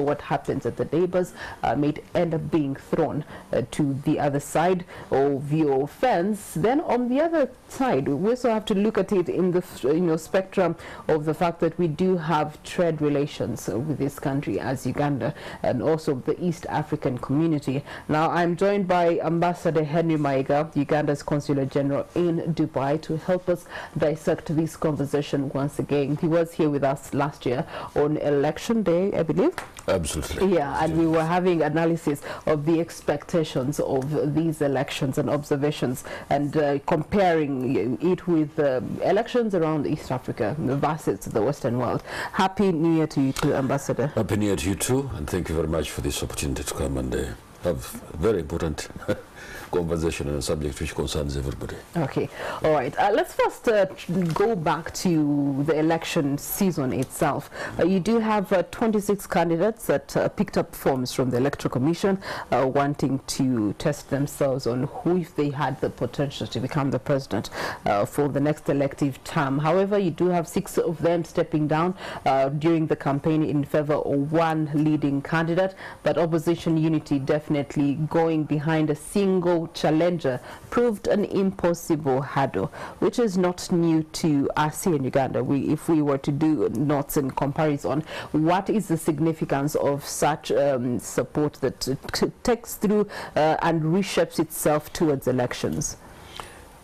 what happens at the neighbors may end up being thrown to the other side of your fence. Then on the other side, we also have to look at it in the spectrum of the fact that we do have trade relations with this country as Uganda and also the East African community. Now I'm joined by Ambassador Henry Maiga, Uganda's Consular General in Dubai, to help us dissect this conversation once again. He was here with us last year on election day, I believe. Absolutely. Yeah, and we were having analysis of the expectations of these elections and observations and comparing it with elections around East Africa versus the Western world. Happy New Year to you too, Ambassador. Happy New Year to you too, and thank you very much for this opportunity to come and have very important conversation on a subject which concerns everybody. Okay, all right. Let's first go back to the election season itself. You do have 26 candidates that picked up forms from the Electoral Commission wanting to test themselves on who, if they had the potential to become the president for the next elective term. However, you do have 6 of them stepping down during the campaign in favor of one leading candidate, but opposition unity definitely going behind a single challenger proved an impossible hurdle, which is not new to us here in Uganda. If we were to do notes in comparison, what is the significance of such support that takes through and reshapes itself towards elections?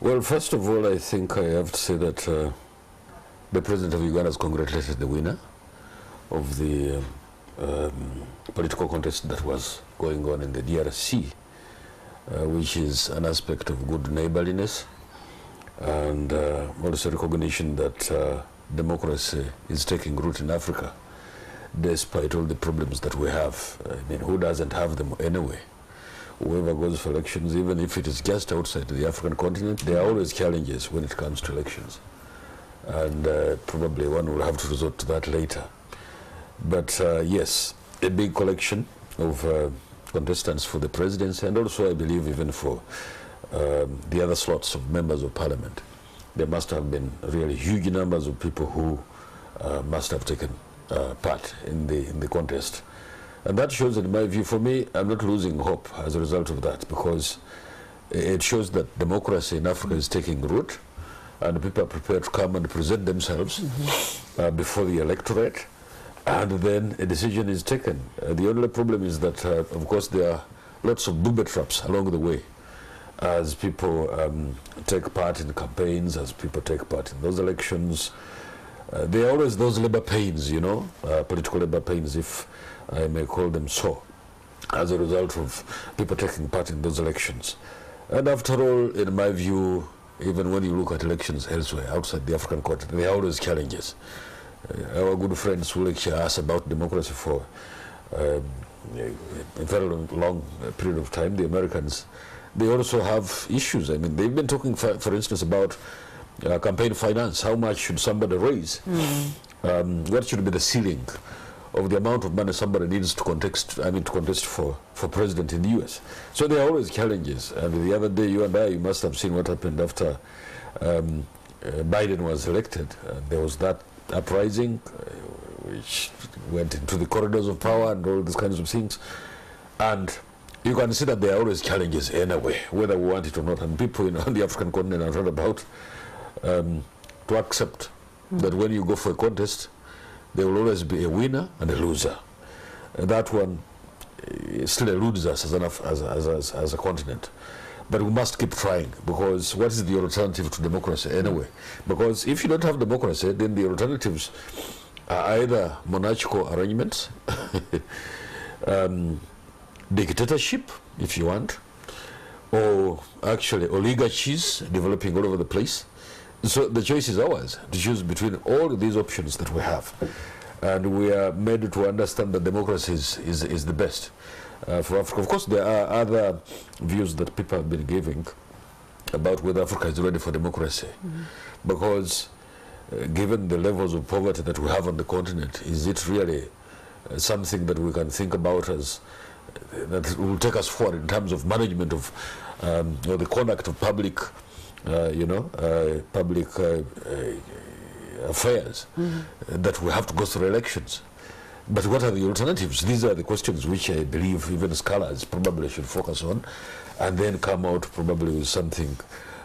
Well, first of all, I think I have to say that the President of Uganda has congratulated the winner of the political contest that was going on in the DRC, which is an aspect of good neighborliness and also recognition that democracy is taking root in Africa despite all the problems that we have. I mean, who doesn't have them anyway? Whoever goes for elections, even if it is just outside the African continent, there are always challenges when it comes to elections. And probably one will have to resort to that later. But yes, a big collection of contestants for the presidency, and also I believe even for the other slots of members of parliament. There must have been really huge numbers of people who must have taken part in the contest. And that shows, in my view, for me, I'm not losing hope as a result of that, because it shows that democracy in Africa is taking root and people are prepared to come and present themselves before the electorate, and then a decision is taken. The only problem is that, of course, there are lots of booby traps along the way as people take part in campaigns, as people take part in those elections. There are always those labor pains, you know, political labor pains, if I may call them so, as a result of people taking part in those elections. And after all, in my view, even when you look at elections elsewhere, outside the African continent, there are always challenges. Our good friends who lecture us about democracy for a very long period of time, the Americans, they also have issues. I mean, they've been talking, for instance, about campaign finance. How much should somebody raise? What should be the ceiling of the amount of money somebody needs to contest for president in the US? So there are always challenges. And the other day, you and I, you must have seen what happened after Biden was elected. There was that uprising which went into the corridors of power and all these kinds of things. And you can see that there are always challenges anyway, whether we want it or not. And people on the African continent are not about to accept that when you go for a contest, there will always be a winner and a loser. And that one still eludes us as a continent. But we must keep trying, because what is the alternative to democracy anyway? Because if you don't have democracy, then the alternatives are either monarchical arrangements, dictatorship, if you want, or actually oligarchies developing all over the place. So the choice is ours to choose between all of these options that we have. And we are made to understand that democracy is the best for Africa. Of course, there are other views that people have been giving about whether Africa is ready for democracy. Because given the levels of poverty that we have on the continent, is it really something that we can think about as that will take us forward in terms of management of the conduct of public affairs, that we have to go through elections? But what are the alternatives? These are the questions which I believe even scholars probably should focus on, and then come out probably with something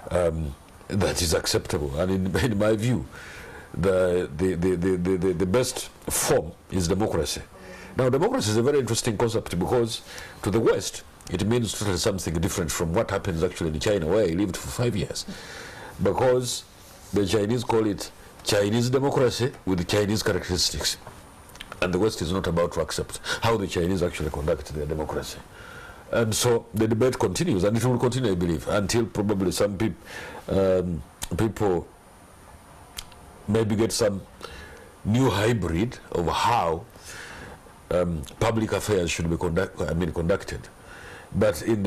that is acceptable. And in my view, the best form is democracy. Now, democracy is a very interesting concept because to the West, it means totally something different from what happens actually in China, where I lived for 5 years. Because the Chinese call it Chinese democracy with Chinese characteristics. And the West is not about to accept how the Chinese actually conduct their democracy. And so the debate continues, and it will continue, I believe, until probably some people maybe get some new hybrid of how public affairs should be conducted. But in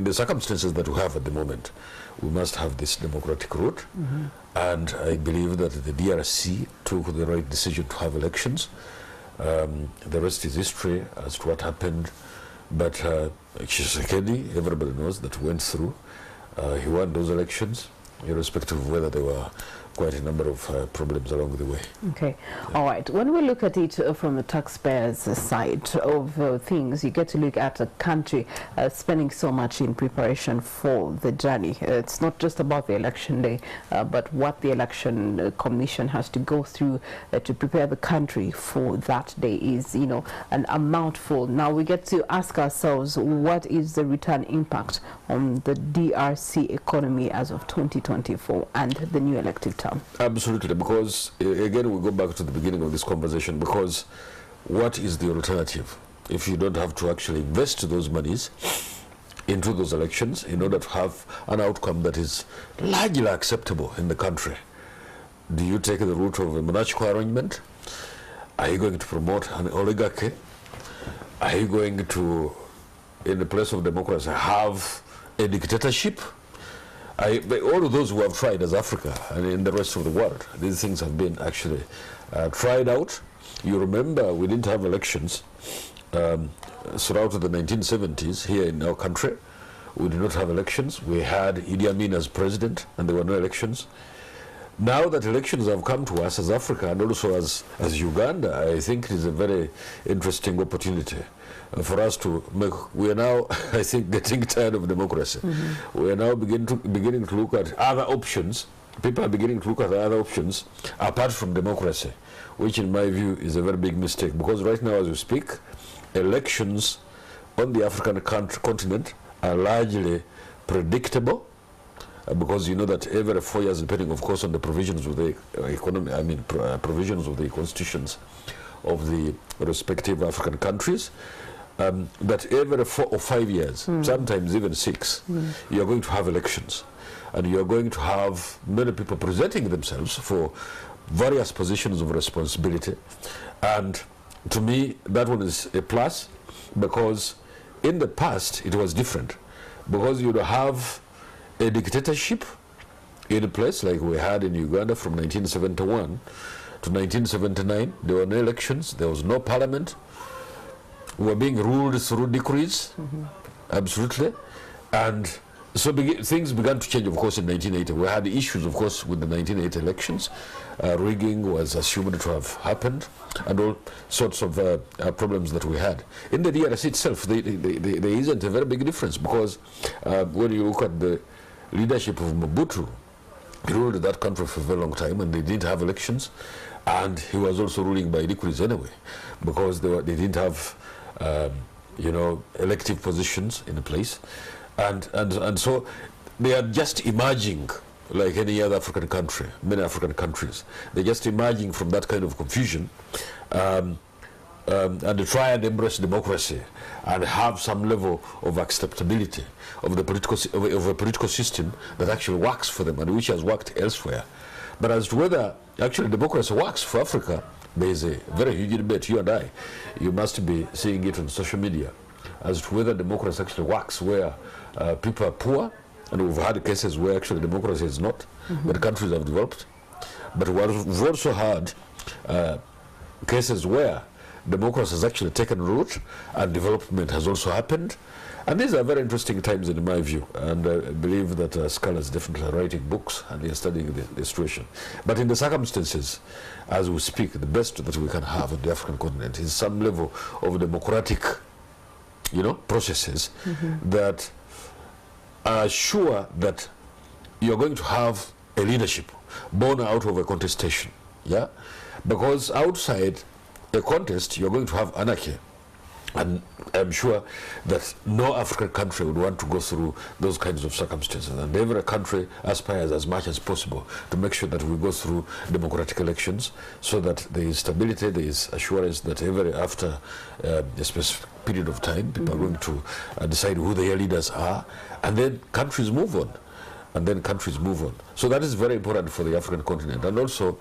the circumstances that we have at the moment, we must have this democratic route. And I believe that the DRC took the right decision to have elections. The rest is history as to what happened. But Tshisekedi, everybody knows that went through. He won those elections, irrespective of whether there were quite a number of problems along the way. Okay, yeah. All right. When we look at it from the taxpayers' side of things, you get to look at a country spending so much in preparation for the journey. It's not just about the election day, but what the election commission has to go through to prepare the country for that day is, you know, an amount full. Now we get to ask ourselves, what is the return impact on the DRC economy as of 2024 and the new elected term? Absolutely, because again we go back to the beginning of this conversation, because what is the alternative if you don't have to actually invest those monies into those elections in order to have an outcome that is largely acceptable in the country? Do you take the route of a monarchical arrangement? Are you going to promote an oligarchy? Are you going to, in the place of democracy, have a dictatorship? All of those who have tried as Africa and in the rest of the world, these things have been actually tried out. You remember we didn't have elections throughout the 1970s here in our country. We did not have elections. We had Idi Amin as president and there were no elections. Now that elections have come to us as Africa and also as Uganda, I think it is a very interesting opportunity for us to make. We are now, I think, getting tired of democracy. We are now beginning to look at other options. People are beginning to look at other options apart from democracy, which in my view is a very big mistake, because right now as we speak, elections on the African continent are largely predictable, because you know that every 4 years, depending of course on the provisions of the economy, provisions of the constitutions of the respective African countries, that every 4 or 5 years, sometimes even 6, you are going to have elections, and you are going to have many people presenting themselves for various positions of responsibility. And to me, that one is a plus, because in the past it was different, because you would have a dictatorship in a place like we had in Uganda from 1971 to 1979. There were no elections, there was no parliament. We were being ruled through decrees, absolutely. And so things began to change, of course, in 1980. We had issues, of course, with the 1980 elections. Rigging was assumed to have happened, and all sorts of problems that we had. In the DRC itself, there isn't a very big difference, because when you look at the leadership of Mobutu, he ruled that country for a very long time, and they didn't have elections, and he was also ruling by decrees anyway, because they didn't have elective positions in place, and so they are just emerging like any other African country, many African countries. They're just emerging from that kind of confusion, and they try and embrace democracy and have some level of acceptability of the political system that actually works for them and which has worked elsewhere. But as to whether actually democracy works for Africa, there is a very huge debate. You and I, you must be seeing it on social media, as to whether democracy actually works where people are poor. And we've had cases where actually democracy is not, but countries have developed. But we've also had cases where democracy has actually taken root and development has also happened. And these are very interesting times in my view, and I believe that scholars definitely are writing books and they are studying the situation. But in the circumstances, as we speak, the best that we can have on the African continent is some level of democratic, processes that are sure that you're going to have a leadership born out of a contestation, yeah? Because outside a contest, you're going to have anarchy. And I'm sure that no African country would want to go through those kinds of circumstances. And every country aspires as much as possible to make sure that we go through democratic elections so that there is stability, there is assurance that after a specific period of time, people are going to decide who their leaders are, and then countries move on. So that is very important for the African continent and also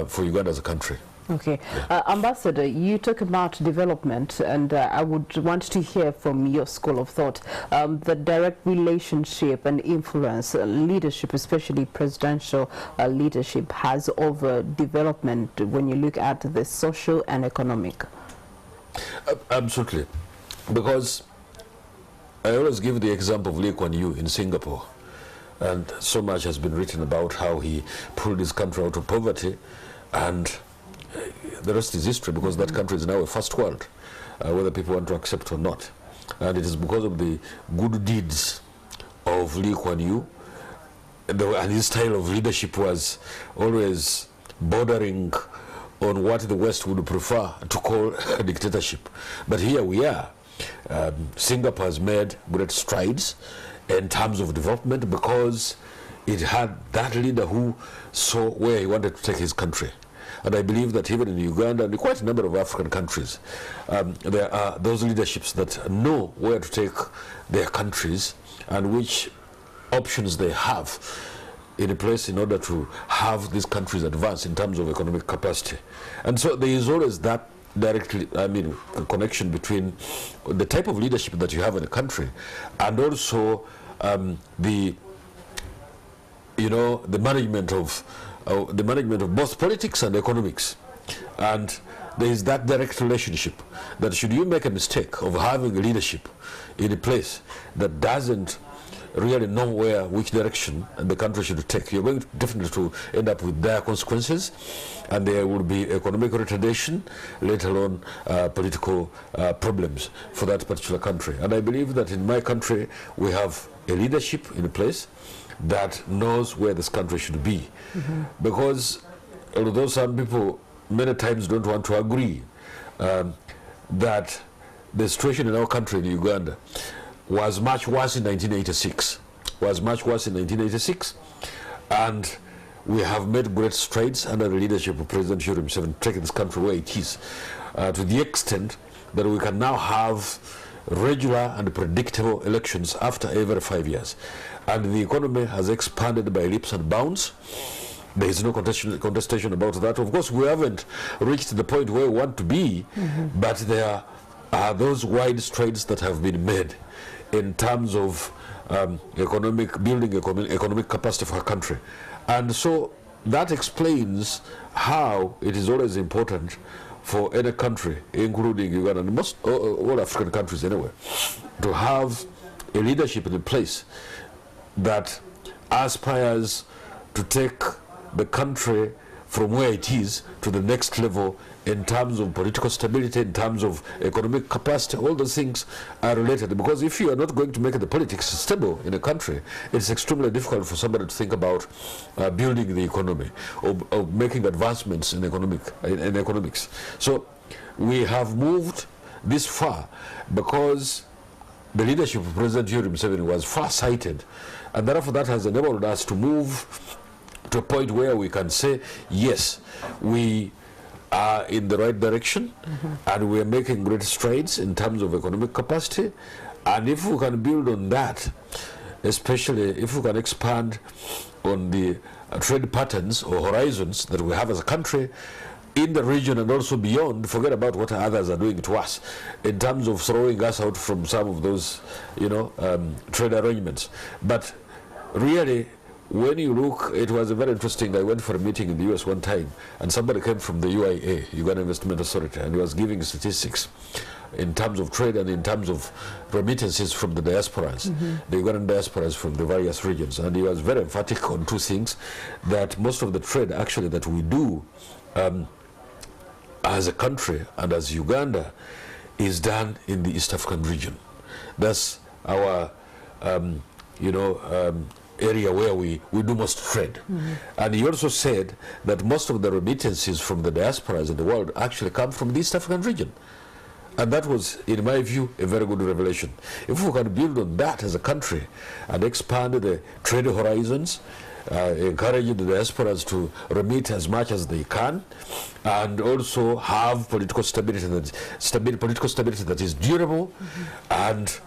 for Uganda as a country. Okay. Ambassador, you talk about development, and I would want to hear from your school of thought the direct relationship and influence leadership, especially presidential leadership, has over development when you look at the social and economic. Absolutely. Because I always give the example of Lee Kuan Yew in Singapore. And so much has been written about how he pulled his country out of poverty, and the rest is history, because that country is now a first world, whether people want to accept or not. And it is because of the good deeds of Lee Kuan Yew, and his style of leadership was always bordering on what the West would prefer to call a dictatorship. But here we are. Singapore has made great strides in terms of development because it had that leader who saw where he wanted to take his country. And I believe that even in Uganda and quite a number of African countries, there are those leaderships that know where to take their countries and which options they have in place in order to have these countries advance in terms of economic capacity. And so there is always that connection between the type of leadership that you have in a country and also the management of both politics and economics. And there is that direct relationship that should you make a mistake of having a leadership in a place that doesn't really know which direction the country should take, you're going definitely to end up with dire consequences, and there will be economic retardation, let alone political problems for that particular country. And I believe that in my country we have a leadership in a place that knows where this country should be. Because although some people many times don't want to agree that the situation in our country, in Uganda, was much worse in 1986. And we have made great strides under the leadership of President Yoweri Museveni, taking this country where it is, to the extent that we can now have regular and predictable elections after every 5 years. And the economy has expanded by leaps and bounds. There is no contestation about that. Of course, we haven't reached the point where we want to be, but there are those wide strides that have been made in terms of building economic capacity for our country. And so that explains how it is always important for any country, including Uganda and most all African countries anyway, to have a leadership in place that aspires to take the country from where it is to the next level in terms of political stability, in terms of economic capacity. All those things are related, because if you are not going to make the politics stable in a country, it's extremely difficult for somebody to think about building the economy or making advancements in economics. So we have moved this far because the leadership of President Yoweri Museveni was far-sighted, and therefore that has enabled us to move to a point where we can say, yes, we are in the right direction, and we are making great strides in terms of economic capacity. And if we can build on that, especially if we can expand on the trade patterns or horizons that we have as a country in the region and also beyond, forget about what others are doing to us in terms of throwing us out from some of those, trade arrangements. But really, when you look, it was very interesting. I went for a meeting in the US one time, and somebody came from the UIA, Uganda Investment Authority, and he was giving statistics in terms of trade and in terms of remittances from the diasporas, the Ugandan diasporas from the various regions. And he was very emphatic on two things, that most of the trade actually that we do as a country and as Uganda is done in the East African region. That's our, area where we do most trade. And he also said that most of the remittances from the diasporas in the world actually come from the East African region. And that was, in my view, a very good revelation. If we can build on that as a country and expand the trade horizons, encourage the diasporas to remit as much as they can, and also have political stability that is durable, and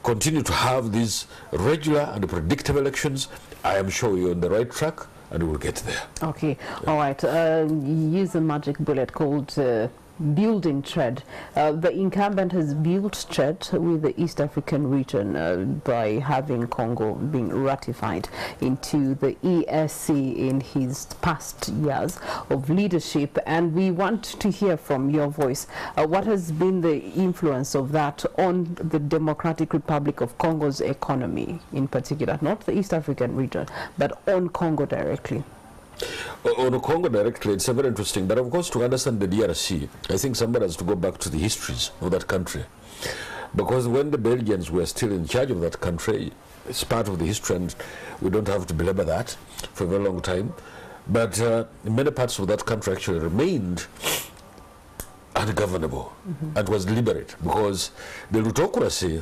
continue to have these regular and predictable elections, I am sure you're on the right track and we will get there. Okay, all right. You use a magic bullet called building trade. The incumbent has built trade with the East African region by having Congo being ratified into the EAC in his past years of leadership, and we want to hear from your voice. What has been the influence of that on the Democratic Republic of Congo's economy in particular, not the East African region, but on Congo directly? On Congo directly, it's very interesting. But of course, to understand the DRC, I think somebody has to go back to the histories of that country. Because when the Belgians were still in charge of that country, it's part of the history, and we don't have to belabor that for a very long time. But many parts of that country actually remained ungovernable and was deliberate, because the plutocracy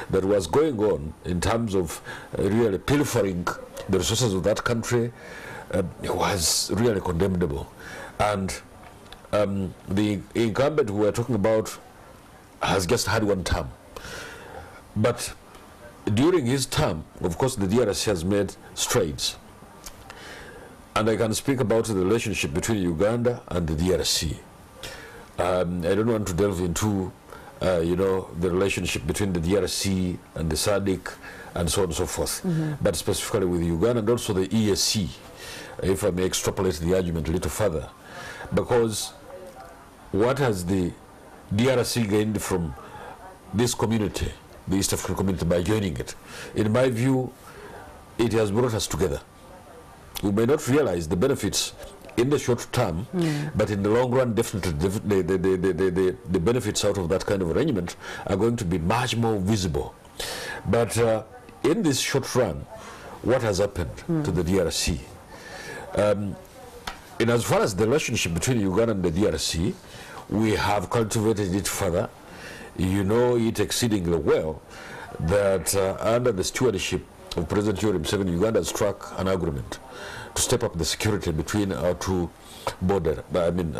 that was going on in terms of really pilfering the resources of that country was really condemnable. And the incumbent we were talking about has just had one term. But during his term, of course, the DRC has made strides. And I can speak about the relationship between Uganda and the DRC. I don't want to delve into, the relationship between the DRC and the SADC and so on and so forth, but specifically with Uganda and also the EAC, if I may extrapolate the argument a little further. Because what has the DRC gained from this community, the East African community, by joining it? In my view, it has brought us together. We may not realize the benefits in the short term, but in the long run, definitely the benefits out of that kind of arrangement are going to be much more visible. But in this short run, what has happened to the DRC? In as far as the relationship between Uganda and the DRC, we have cultivated it further. You know it exceedingly well that under the stewardship of President Yoweri Museveni, Uganda has struck an agreement to step up the security between our two between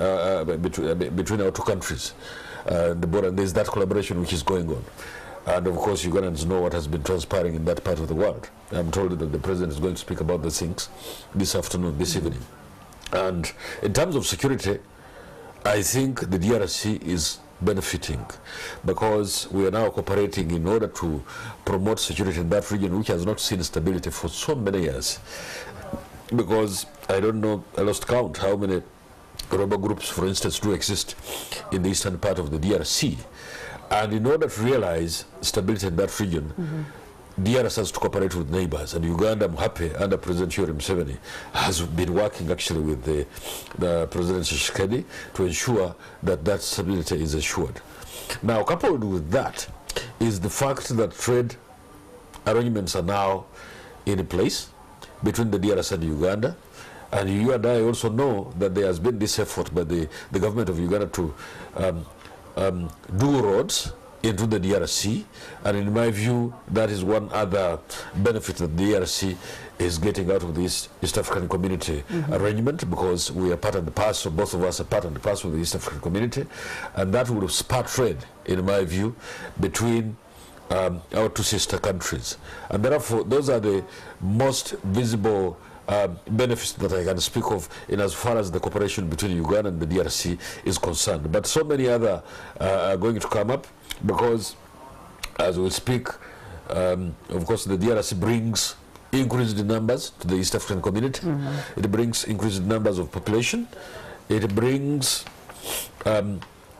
our two countries. The border, and there's that collaboration which is going on. And of course, Ugandans know what has been transpiring in that part of the world. I'm told that the president is going to speak about these things this afternoon, this evening. And in terms of security, I think the DRC is benefiting, because we are now cooperating in order to promote security in that region, which has not seen stability for so many years. Because I don't know, I lost count how many robber groups, for instance, do exist in the eastern part of the DRC. And in order to realize stability in that region, DRC has to cooperate with neighbors. And Uganda, I'm happy, under President Yoweri Museveni, has been working actually with the President Tshisekedi to ensure that that stability is assured. Now, coupled with that is the fact that trade arrangements are now in place between the DRC and Uganda. And you and I also know that there has been this effort by the government of Uganda to do roads into the DRC, and in my view, that is one other benefit that the DRC is getting out of this East African community arrangement, because we are part and the parcel, both of us are part and the parcel of the East African community, and that will spur trade, in my view, between our two sister countries. And therefore, those are the most visible benefits that I can speak of in as far as the cooperation between Uganda and the DRC is concerned. But so many other are going to come up, because as we speak, of course, the DRC brings increased numbers to the East African community. It brings increased numbers of population. It brings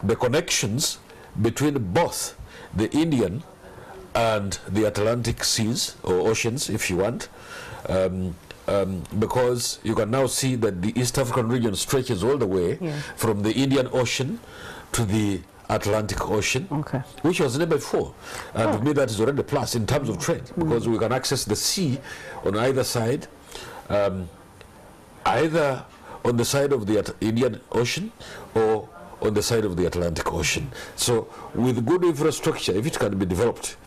the connections between both the Indian and the Atlantic seas, or oceans if you want, because you can now see that the East African region stretches all the way from the Indian Ocean to the Atlantic Ocean, which was never before. And to me that is already a plus in terms of trade, because we can access the sea on either side, either on the side of the Indian Ocean or on the side of the Atlantic Ocean. So with good infrastructure, if it can be developed,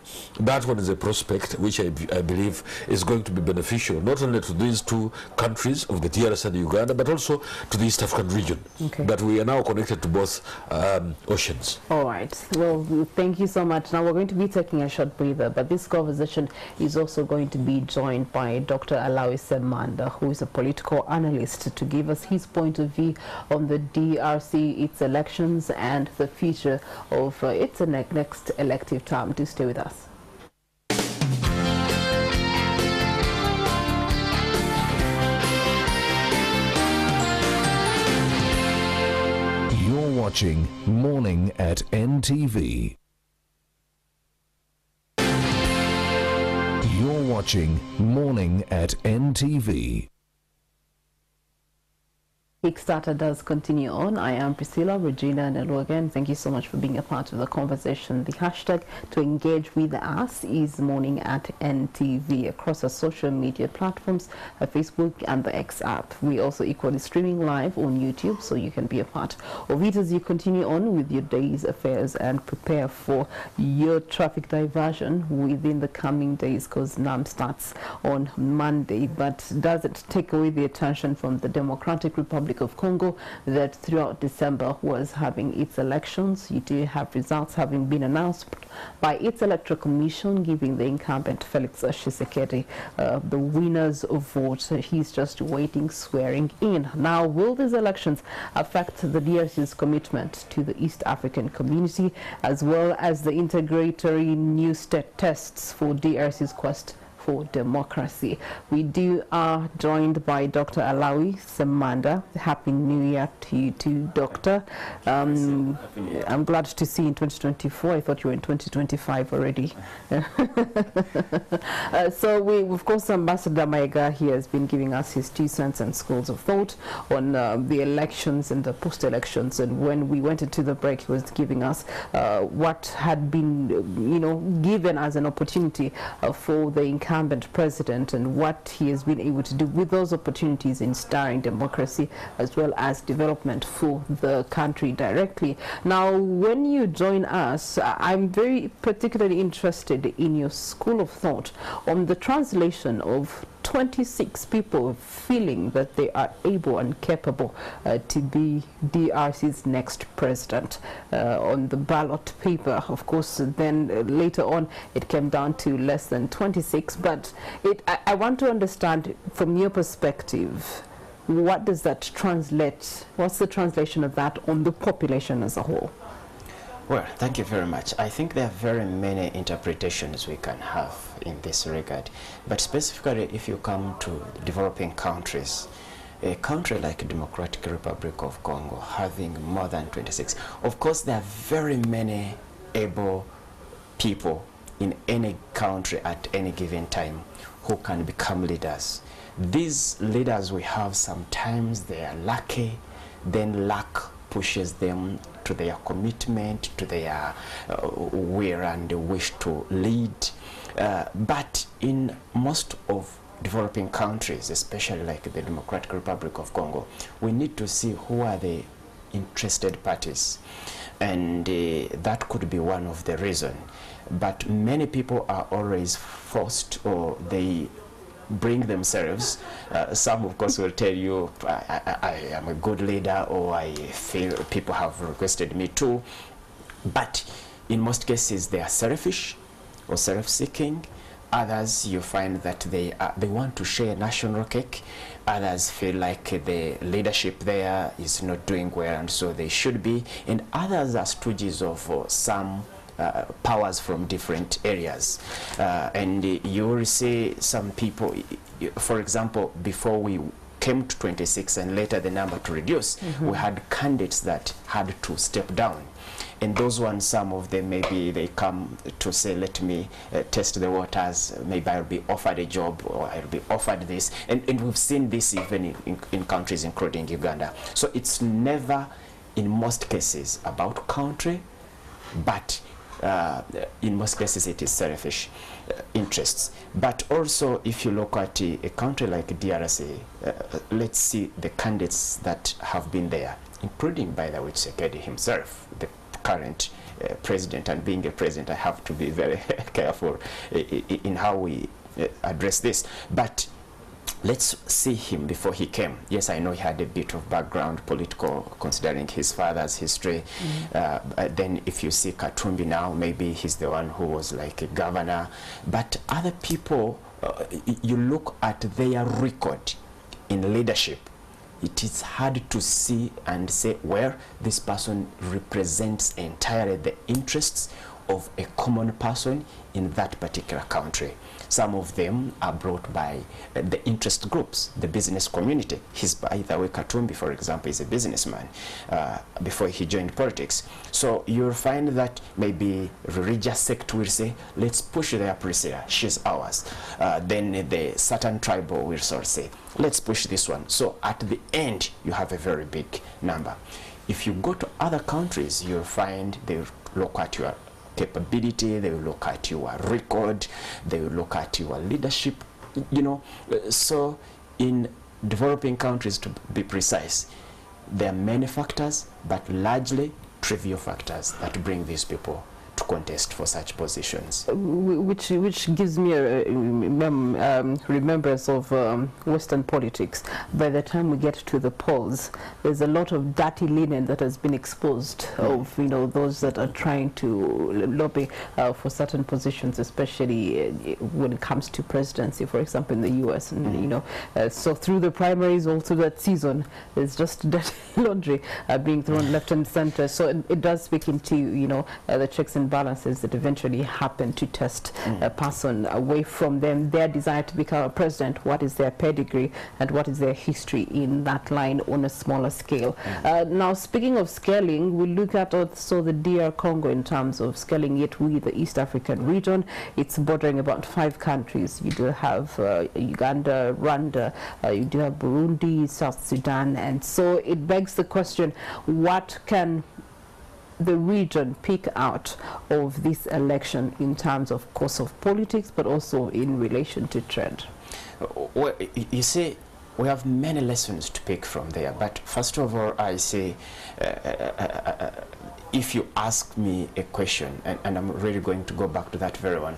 that one is a prospect which I believe is going to be beneficial not only to these two countries of the DRC and Uganda, but also to the East African region, that we are now connected to both oceans. All right. Well, thank you so much. Now we're going to be taking a short breather, but this conversation is also going to be joined by Dr. Alawi Semanda, who is a political analyst, to give us his point of view on the DRC, its elections, and the future of its next elective term. Do stay with us. Watching Morning at NTV. You're watching Morning at NTV. Kickstarter does continue on. I am Priscilla, Regina, and hello again. Thank you so much for being a part of the conversation. The hashtag to engage with us is Morning at NTV across our social media platforms, Facebook and the X app. We also equally streaming live on YouTube, so you can be a part of it as you continue on with your day's affairs and prepare for your traffic diversion within the coming days, because NAM starts on Monday. But does it take away the attention from the Democratic Republic of Congo that throughout December was having its elections? You do have results having been announced by its electoral commission, giving the incumbent Felix Tshisekedi the winner's vote. He's just waiting swearing in. Now, will these elections affect the DRC's commitment to the East African community, as well as the integratory new state tests for DRC's quest for democracy? We are joined by Dr. Alawi Semanda. Happy New Year to you too, Doctor. I'm glad to see you in 2024. I thought you were in 2025 already. So of course, Ambassador Maega here has been giving us his 2 cents and schools of thought on the elections and the post-elections. And when we went into the break, he was giving us what had been, given as an opportunity for the incumbent president, and what he has been able to do with those opportunities in starring democracy as well as development for the country directly. Now, when you join us, I'm very particularly interested in your school of thought on the translation of 26 people feeling that they are able and capable to be DRC's next president on the ballot paper. Of course, then later on it came down to less than 26, but I want to understand from your perspective, what does that translate? What's the translation of that on the population as a whole? Well, thank you very much. I think there are very many interpretations we can have in this regard. But specifically, if you come to developing countries, a country like the Democratic Republic of Congo having more than 26, of course there are very many able people in any country at any given time who can become leaders. These leaders we have, sometimes they are lucky, then luck pushes them to their commitment, to their will and wish to lead. But in most of developing countries, especially like the Democratic Republic of Congo, we need to see who are the interested parties. And that could be one of the reasons. But many people are always forced, or they bring themselves. Some of course will tell you, I am a good leader, or I feel people have requested me too. But in most cases they are selfish or self-seeking. Others you find that they want to share national cake. Others feel like the leadership there is not doing well, and so they should be. And others are stooges of some powers from different areas. And you will see some people, for example, before we came to 26 and later the number to reduce, we had candidates that had to step down. And those ones, some of them, maybe they come to say, let me test the waters, maybe I'll be offered a job or I'll be offered this. And we've seen this even in countries including Uganda. So it's never, in most cases, about country, but in most cases it is selfish interests. But also, if you look at a country like DRC, let's see the candidates that have been there, including, by the way, Tshisekedi himself, the current president. And being a president, I have to be very careful in how we address this. But let's see him before he came. Yes, I know he had a bit of background political, considering his father's history. Then if you see Katumbi now, maybe he's the one who was like a governor. But other people, you look at their record in leadership, it is hard to see and say where this person represents entirely the interests of a common person in that particular country. Some of them are brought by the interest groups, the business community. He's, by the way, Katumbi, for example, is a businessman before he joined politics. So you'll find that maybe religious sect will say, let's push their Priscilla, she's ours. Then the certain tribal will sort of say, let's push this one. So at the end, you have a very big number. If you go to other countries, you'll find they look at your capability, they will look at your record, they will look at your leadership, you know. So in developing countries, to be precise, there are many factors, but largely trivial factors that bring these people to contest for such positions. Which gives me a remembrance of Western politics. By the time we get to the polls, there's a lot of dirty linen that has been exposed of, you know, those that are trying to lobby for certain positions, especially when it comes to presidency, for example, in the U.S. And you know, so through the primaries, all through that season, there's just dirty laundry being thrown left and center. So it does speak into, you know, the checks and balances that eventually happen to test a person away from them, their desire to become a president, what is their pedigree and what is their history in that line on a smaller scale. Now, speaking of scaling, we look at also the DR Congo in terms of scaling it with the East African region. It's bordering about 5 countries. You do have Uganda, Rwanda, you do have Burundi, South Sudan, and so it begs the question, what can the region pick out of this election in terms of course of politics, but also in relation to trend? Well, you see, we have many lessons to pick from there. But first of all, I say, if you ask me a question, and I'm really going to go back to that very one,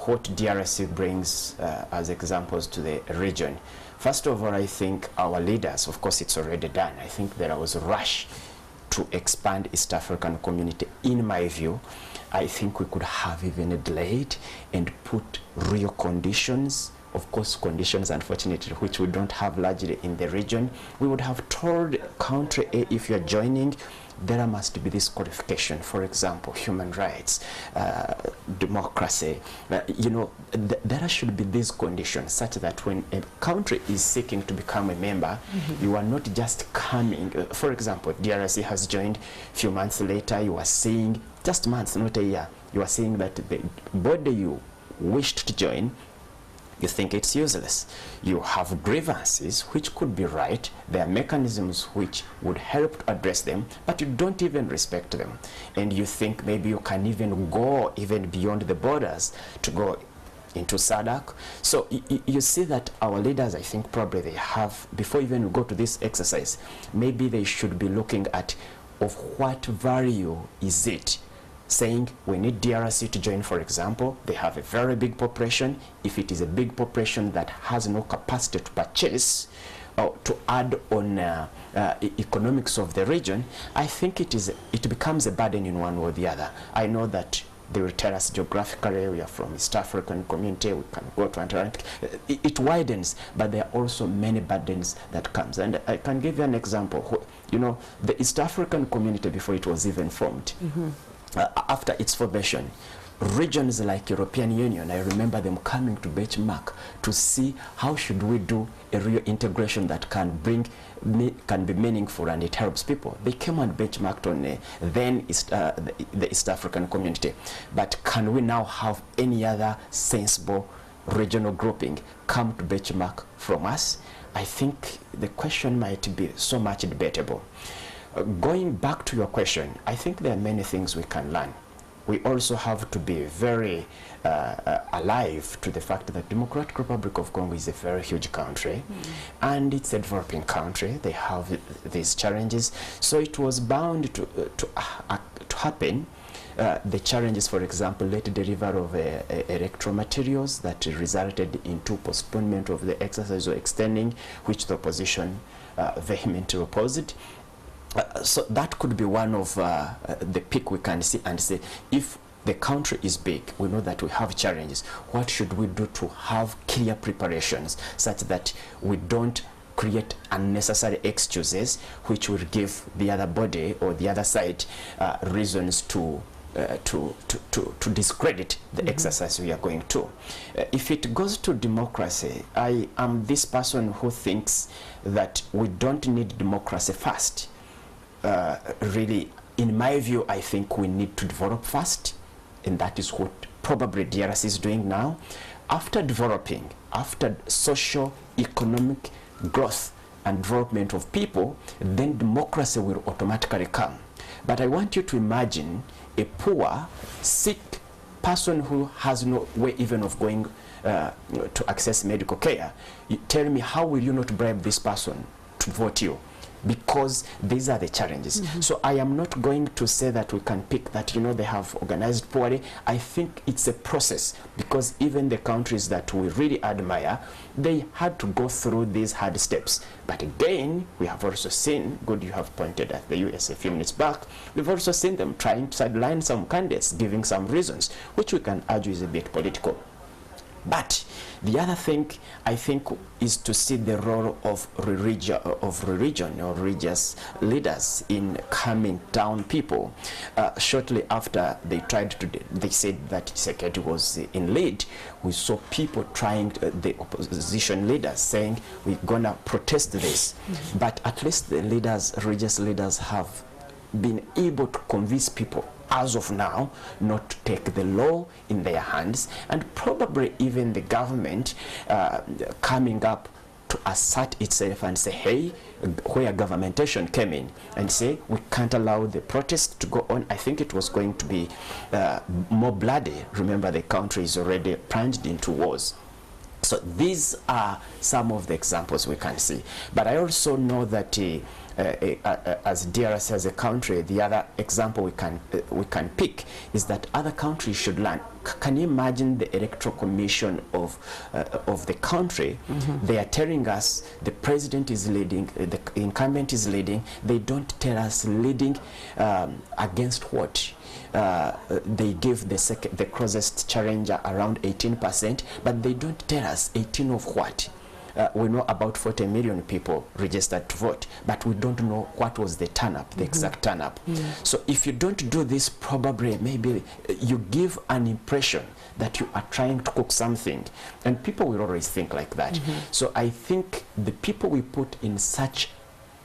what DRC brings as examples to the region. First of all, I think our leaders, of course, it's already done. I think there was a rush to expand East African community. In my view, I think we could have even delayed and put real conditions, of course conditions unfortunately which we don't have largely in the region. We would have told country A, if you're joining, there must be this qualification, for example, human rights, democracy, you know, there should be these conditions such that when a country is seeking to become a member, you are not just coming, for example, DRC has joined, a few months later you are seeing, just months, not a year, you are seeing that the body you wished to join, you think it's useless. You have grievances which could be right. There are mechanisms which would help to address them, but you don't even respect them. And you think maybe you can even go even beyond the borders to go into SADC. So you see that our leaders, I think probably they have, before even we go to this exercise, maybe they should be looking at of what value is it, saying we need DRC to join, for example. They have a very big population. If it is a big population that has no capacity to purchase or to add on economics of the region, I think it becomes a burden in one or the other. I know that they will tell us geographically we are from East African community, we can go to Atlantic. It widens, but there are also many burdens that comes. And I can give you an example. You know, the East African community, before it was even formed, after its formation, regions like European Union, I remember them coming to benchmark to see how should we do a real integration that can be meaningful and it helps people. They came and benchmarked on the East African community. But can we now have any other sensible regional grouping come to benchmark from us? I think the question might be so much debatable. Going back to your question, I think there are many things we can learn. We also have to be very alive to the fact that Democratic Republic of Congo is a very huge country, and it's a developing country. They have these challenges, so it was bound to happen. The challenges, for example, late delivery of electoral materials that resulted into postponement of the exercise or extending, which the opposition vehemently opposed. So that could be one of the peak we can see and say, if the country is big, we know that we have challenges. What should we do to have clear preparations such that we don't create unnecessary excuses which will give the other body or the other side reasons to discredit the exercise we are going to. If it goes to democracy, I am this person who thinks that we don't need democracy first. Really, in my view, I think we need to develop first, and that is what probably DRC is doing now. After developing, after social, economic growth and development of people, then democracy will automatically come. But I want you to imagine a poor, sick person who has no way even of going to access medical care. You tell me, how will you not bribe this person to vote you? Because these are the challenges. So I am not going to say that we can pick that, you know, they have organized poorly. I think it's a process, because even the countries that we really admire, they had to go through these hard steps. But again, we have also seen, good, you have pointed at the US a few minutes back, we've also seen them trying to sideline some candidates, giving some reasons, which we can argue is a bit political. But the other thing, I think, is to see the role of religion or religious leaders in calming down people. Shortly after they said that Tshisekedi was in lead, we saw people trying, the opposition leaders saying, we're gonna protest this. But at least the leaders, religious leaders, have been able to convince people as of now not to take the law in their hands, and probably even the government coming up to assert itself and say, hey, where governmentation came in and say we can't allow the protest to go on. I think it was going to be more bloody. Remember, the country is already plunged into wars. So these are some of the examples we can see. But I also know that as DRC as a country, the other example we can pick is that other countries should learn. Can you imagine the electoral commission of the country? They are telling us the president is leading, the incumbent is leading. They don't tell us leading against what. They give the closest challenger around 18%, but they don't tell us 18 of what. We know about 40 million people registered to vote, but we don't know what was the turn-up, the exact turn-up. So if you don't do this, probably maybe you give an impression that you are trying to cook something, and people will always think like that. So I think the people we put in such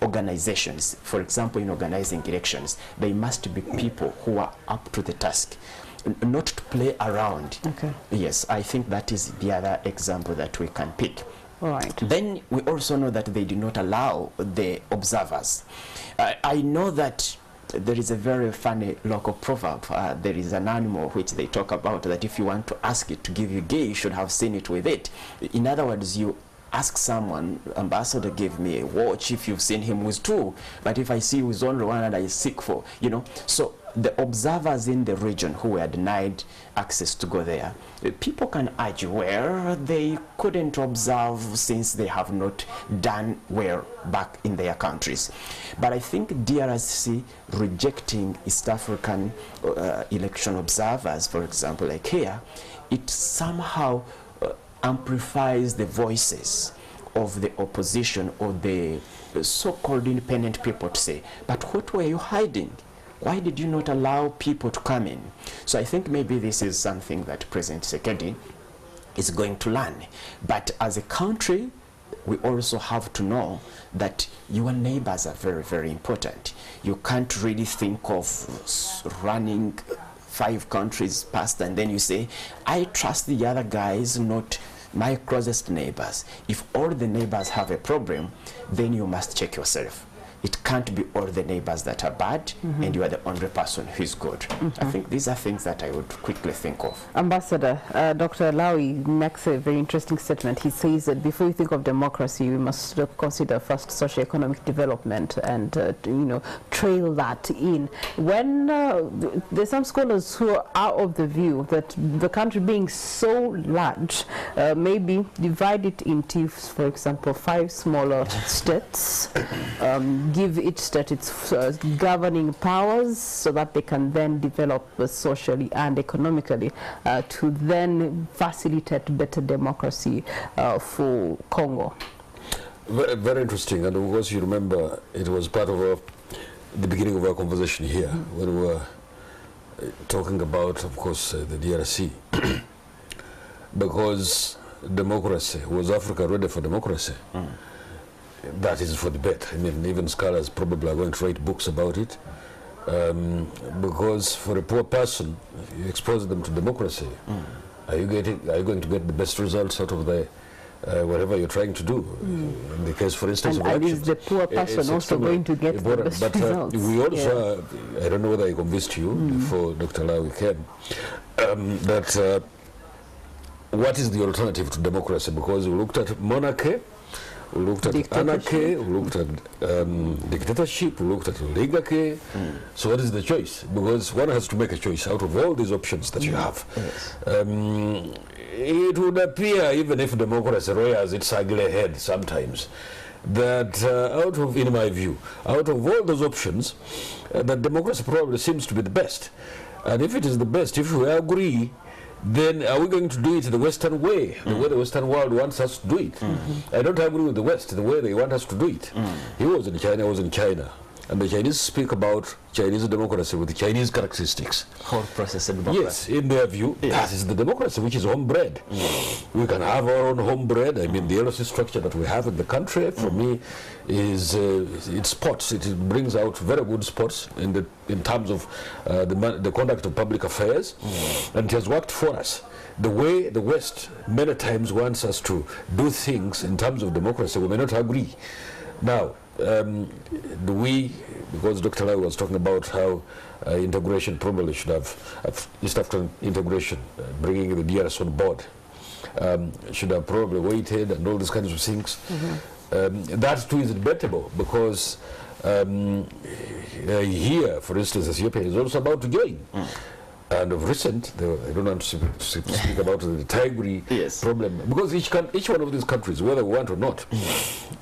organizations, for example, in organizing elections, they must be people who are up to the task, not to play around. Yes, I think that is the other example that we can pick. Right. Then we also know that they did not allow the observers. I know that there is a very funny local proverb. There is an animal which they talk about that if you want to ask it to give you ghee, you should have seen it with it. In other words, you ask someone, ambassador gave me a watch if you've seen him with two, but if I see you with only one and I seek for, you know. So the observers in the region who were denied access to go there, people can argue where they couldn't observe since they have not done well back in their countries. But I think DRC rejecting East African election observers, for example, like here, it somehow amplifies the voices of the opposition or the so-called independent people to say, but what were you hiding? Why did you not allow people to come in? So I think maybe this is something that President Tshisekedi is going to learn. But as a country, we also have to know that your neighbors are very, very important. You can't really think of running 5 countries past and then you say, I trust the other guys, not my closest neighbors. If all the neighbors have a problem, then you must check yourself. It can't be all the neighbors that are bad and you are the only person who is good. I think these are things that I would quickly think of. Ambassador, Dr. Lawi makes a very interesting statement. He says that before you think of democracy, we must consider first socioeconomic development and, trail that in. When there's some scholars who are of the view that the country being so large, maybe divide it into, for example, 5 smaller states, give each state its governing powers so that they can then develop socially and economically to then facilitate better democracy for Congo. Very, very interesting. And of course, you remember it was part of the beginning of our conversation here when we were talking about, of course, the DRC. Because democracy, was Africa ready for democracy? That is for debate. I mean, even scholars probably are going to write books about it. Because for a poor person, you expose them to democracy. Are you going to get the best results out of the whatever you're trying to do? In the case, for instance, and of is the poor person also going to get the best results? We also, I don't know whether I convinced you before Dr. Lawi came, that what is the alternative to democracy? Because we looked at monarchy, we looked at anarchy, we looked at dictatorship, we looked at oligarchy. So what is the choice? Because one has to make a choice out of all these options that you have. It would appear, even if democracy rears its ugly head sometimes, that in my view, out of all those options, that democracy probably seems to be the best. And if it is the best, if we agree, then are we going to do it the Western way, the way the Western world wants us to do it? I don't agree with the West, the way they want us to do it. He was in China, I was in China. And the Chinese speak about Chinese democracy with Chinese characteristics. Whole process of democracy. Yes, in their view, that is the democracy, which is homebred. We can have our own homebred. I mean, the LOC structure that we have in the country, for me, is it spots. It brings out very good spots in terms of the conduct of public affairs, and it has worked for us. The way the West many times wants us to do things in terms of democracy, we may not agree. Now, because Dr. Lai was talking about how integration probably should have East African integration, bringing the DRC on board, should have probably waited and all these kinds of things. That too is debatable because here, for instance, Ethiopia is also about to join. And of recent, I don't want to speak about the Tigray problem, because each one of these countries, whether we want or not,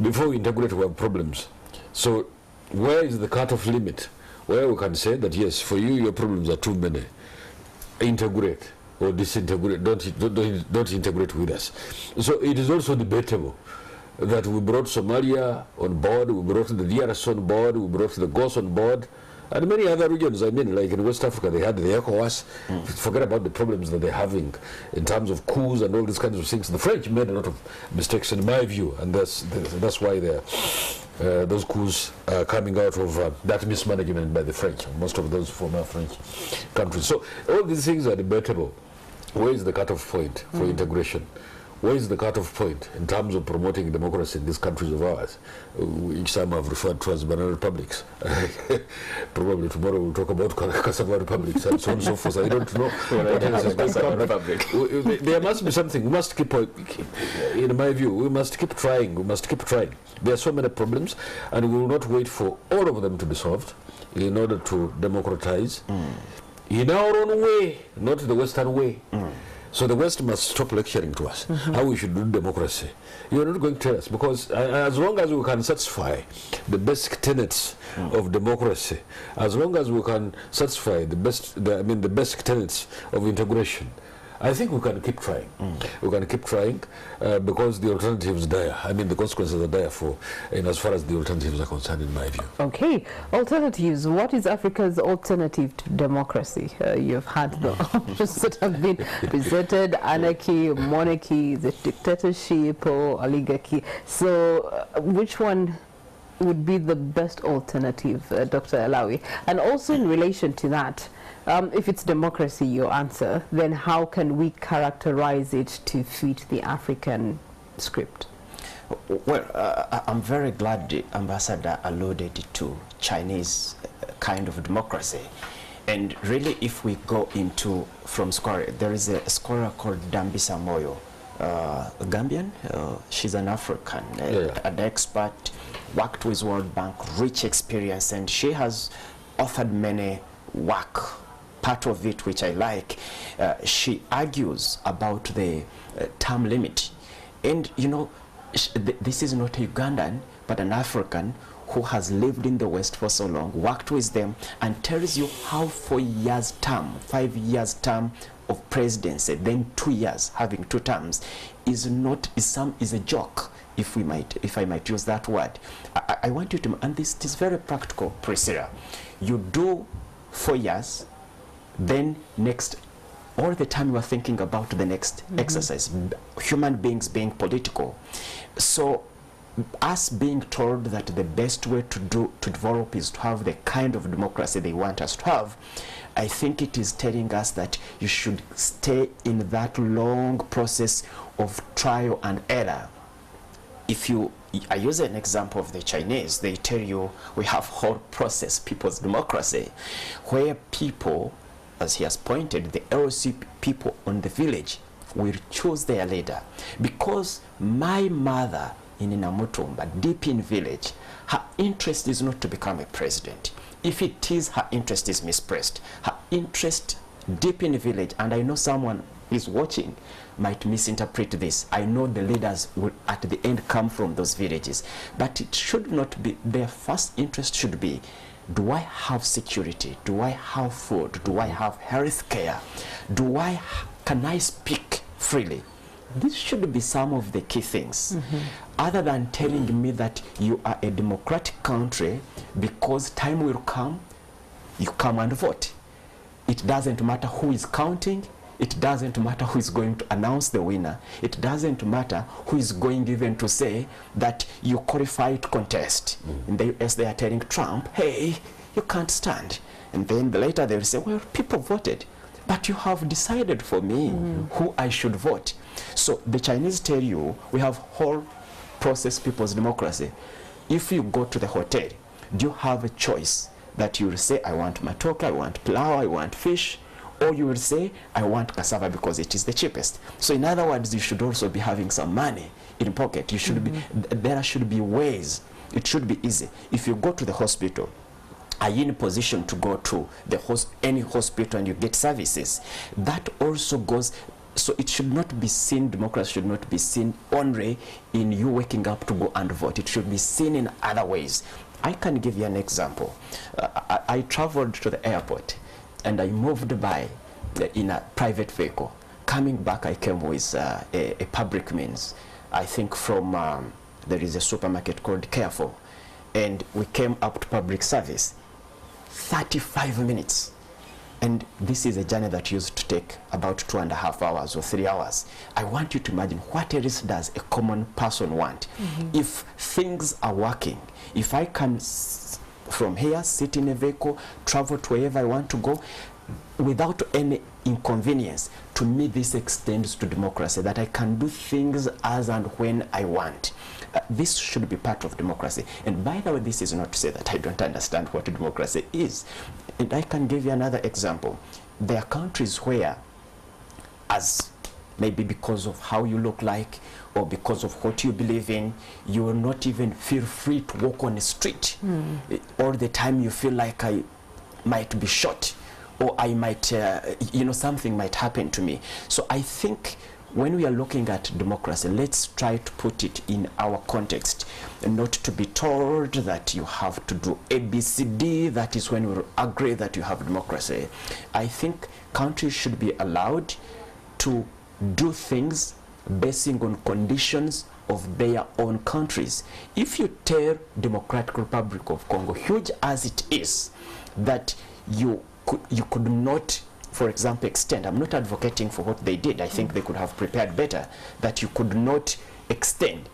before we integrate, we have problems. So where is the cut-off limit where we can say that, yes, for you, your problems are too many, integrate or disintegrate, don't integrate with us. So it is also debatable that we brought Somalia on board, we brought the DRC on board, we brought the GOS on board, and many other regions. I mean, like in West Africa, they had the ECOWAS. Forget about the problems that they're having in terms of coups and all these kinds of things. The French made a lot of mistakes, in my view, and that's why those coups are coming out of that mismanagement by the French, most of those former French countries. So all these things are debatable. Where is the cutoff point for integration? Where is the cutoff point in terms of promoting democracy in these countries of ours, which some have referred to as banana republics? Probably tomorrow we'll talk about cassava republics and so on and so forth. I don't know. There must be something. We must keep, in my view, we must keep trying. We must keep trying. There are so many problems, and we will not wait for all of them to be solved in order to democratize in our own way, not the Western way. So the West must stop lecturing to us how we should do democracy. You are not going to tell us, because as long as we can satisfy the basic tenets of democracy, as long as we can satisfy the basic tenets of integration, I think we can keep trying. We can keep trying because the alternatives dire. I mean, the consequences are dire for, in as far as the alternatives are concerned, in my view. Okay, alternatives. What is Africa's alternative to democracy? You've had the options that have been presented: anarchy, monarchy, the dictatorship, or oligarchy. So, which one would be the best alternative, Dr. Alawi? And also in relation to that, if it's democracy, your answer, then how can we characterize it to fit the African script? Well, I'm very glad the ambassador alluded to Chinese kind of democracy. And really, if we go into from scholar, there is a scholar called Dambisa Moyo, Gambian. She's an African, an expert, worked with World Bank, rich experience, and she has authored many work. Part of it, which I like, she argues about the term limit. And, you know, this is not a Ugandan, but an African who has lived in the West for so long, worked with them, and tells you how 4 years term, 5 years term of presidency, then 2 years having 2 terms, is a joke, if I might use that word. I want you to, and this is very practical, Priscilla. You do 4 years, then next, all the time you are thinking about the next exercise, human beings being political. So us being told that the best way to develop is to have the kind of democracy they want us to have, I think it is telling us that you should stay in that long process of trial and error. I use an example of the Chinese. They tell you we have whole process, people's democracy, where people, as he has pointed, the LC people on the village will choose their leader. Because my mother in Namutumba, deep in village, her interest is not to become a president. If it is, her interest is misplaced. Her interest deep in the village, and I know someone is watching, might misinterpret this. I know the leaders will at the end come from those villages. But it should not be, their first interest should be, do I have security? Do I have food? Do I have health care? Can I speak freely? This should be some of the key things. Other than telling me that you are a democratic country, because time will come, you come and vote. It doesn't matter who is counting. It doesn't matter who is going to announce the winner. It doesn't matter who is going even to say that you qualify to contest. In the US, they are telling Trump, hey, you can't stand. And then later they'll say, well, people voted, but you have decided for me who I should vote. So the Chinese tell you, we have whole process people's democracy. If you go to the hotel, do you have a choice that you will say, I want matoke, I want pilau, I want fish, or you will say, I want cassava because it is the cheapest. So in other words, you should also be having some money in pocket. You should be, there should be ways. It should be easy. If you go to the hospital, are you in a position to go to the any hospital and you get services? That also goes, so it should not be seen, democracy should not be seen only in you waking up to go and vote. It should be seen in other ways. I can give you an example. I traveled to the airport and I moved by in a private vehicle. Coming back, I came with a public means. I think from, there is a supermarket called Carrefour, and we came up to public service. 35 minutes. And this is a journey that used to take about 2.5 hours or 3 hours. I want you to imagine what else does a common person want? If things are working, if I can from here, sit in a vehicle, travel to wherever I want to go without any inconvenience, to me this extends to democracy, that I can do things as and when I want. This should be part of democracy. And by the way, this is not to say that I don't understand what democracy is. And I can give you another example. There are countries where, as maybe because of how you look like or because of what you believe in, you will not even feel free to walk on the street. All the time you feel like I might be shot, or I might, you know, something might happen to me. So I think when we are looking at democracy, let's try to put it in our context, and not to be told that you have to do A, B, C, D. That is when we'll agree that you have democracy. I think countries should be allowed to do things basing on conditions of their own countries. If you tell Democratic Republic of Congo, huge as it is, that you could not, for example, extend, I'm not advocating for what they did, I think they could have prepared better, that you could not extend,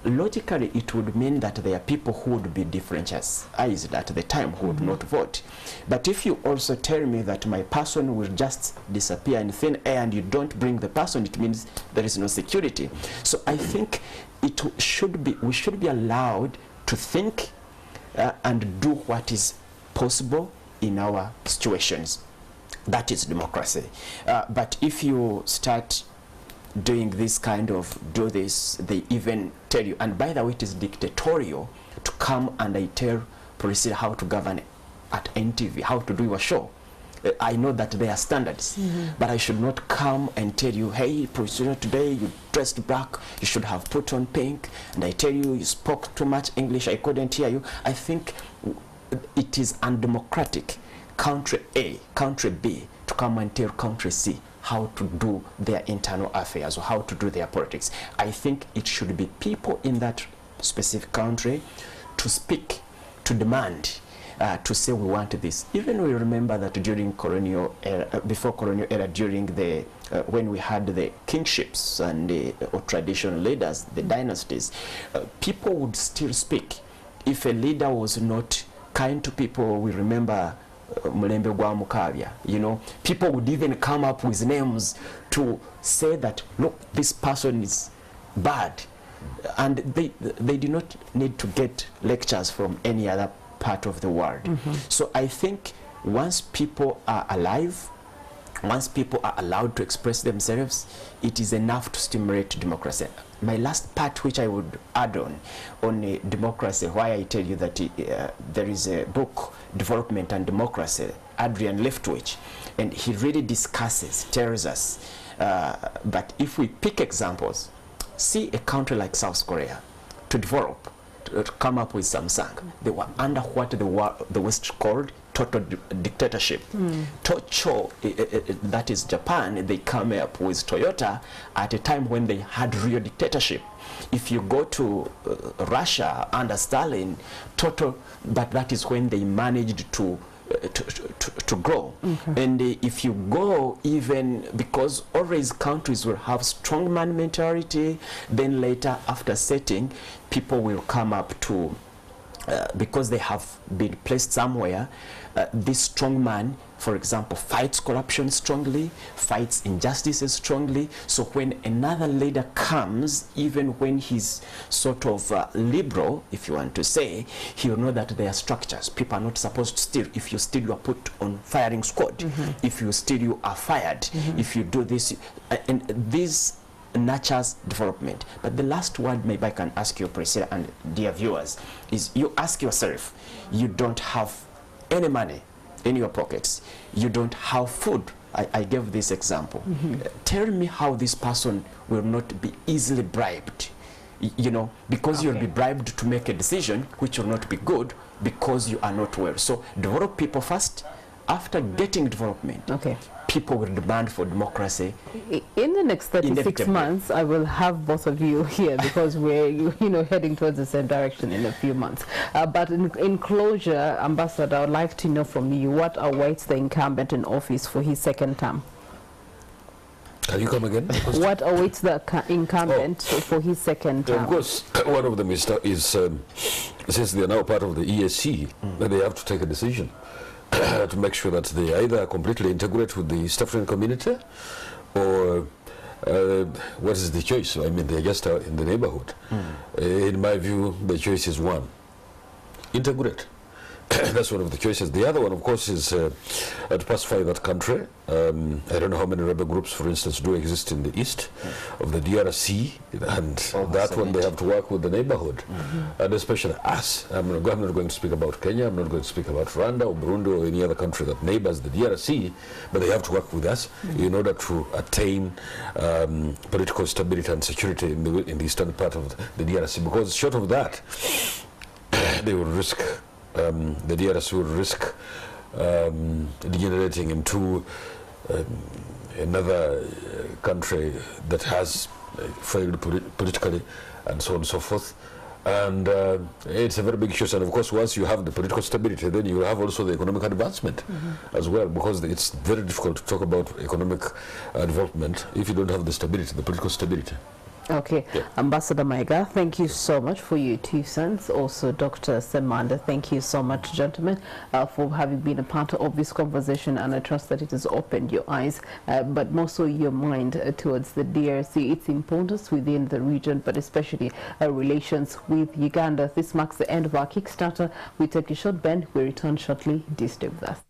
logically it would mean that there are people who would be differentiated at the time who would not vote. But if you also tell me that my person will just disappear in thin air and you don't bring the person, it means there is no security. So I think we should be allowed to think and do what is possible in our situations. That is democracy. But if you start doing this kind of they even tell you, and by the way, it is dictatorial to come and I tell police how to govern at NTV, how to do a show. I know that there are standards, but I should not come and tell you, hey, Priscilla, today you dressed black, you should have put on pink, and I tell you, you spoke too much English, I couldn't hear you. I think it is undemocratic, country A, country B, to come and tell country C how to do their internal affairs or how to do their politics. I think it should be people in that specific country to speak, to demand, to say we want this. Even we remember that during colonial era, before colonial era, during the when we had the kingships and or traditional leaders, the dynasties, people would still speak. If a leader was not kind to people, we remember Mulembe gwa Mukabya, you know, people would even come up with names to say that, look, this person is bad, and they do not need to get lectures from any other part of the world. So I think once people are alive, once people are allowed to express themselves, it is enough to stimulate democracy. My last part, which I would add on democracy, why I tell you that there is a book, Development and Democracy, Adrian Leftwich, and he really discusses, tells us, but if we pick examples, see a country like South Korea, to develop, to come up with Samsung, they were under what the West called total dictatorship. Tocho, that is Japan, they come up with Toyota at a time when they had real dictatorship. If you go to Russia under Stalin, total, but that is when they managed to grow. And if you go even, because always countries will have strongman mentality, then later after setting, people will come up to because they have been placed somewhere, this strong man, for example, fights corruption strongly, fights injustices strongly. So when another leader comes, even when he's sort of liberal, if you want to say, he'll know that there are structures. People are not supposed to steal. If you steal, you are put on firing squad. If you steal, you are fired. If you do this, and this nurtures development. But the last word maybe I can ask you, Priscilla, and dear viewers, is you ask yourself, you don't have any money in your pockets, you don't have food. I gave this example. Tell me how this person will not be easily bribed, you know, because you'll be bribed to make a decision which will not be good because you are not well. So develop people first. After getting development, people will demand for democracy. In the next 36 months, I will have both of you here because we're heading towards the same direction in a few months. But in closure, Ambassador, I would like to know from you what awaits the incumbent in office for his second term. Can you come again? What awaits the incumbent for his second term? Of course, one of them is since they are now part of the EAC, that they have to take a decision to make sure that they either completely integrate with the East African community or what is the choice? I mean, they're just in the neighborhood. In my view, the choice is one. Integrate. That's one of the choices. The other one, of course, is to pacify that country. I don't know how many rebel groups, for instance, do exist in the east of the DRC, and that one they have to work with the neighborhood, and especially us. I'm not going to speak about Kenya, I'm not going to speak about Rwanda or Burundi or any other country that neighbors the DRC, but they have to work with us in order to attain political stability and security in the eastern part of the DRC, because short of that, they will risk the DRC will risk degenerating into another country that has failed politically and so on and so forth. And it's a very big issue. And of course, once you have the political stability, then you have also the economic advancement as well, because it's very difficult to talk about economic development if you don't have the stability, the political stability. Okay, yeah. Ambassador Maiga, thank you so much for your 2 cents. Also, Dr. Semanda, thank you so much, gentlemen, for having been a part of this conversation, and I trust that it has opened your eyes, but more so your mind towards the DRC, its importance within the region, but especially relations with Uganda. This marks the end of our Kickstarter. We take a short bend. We return shortly. Do stay with us.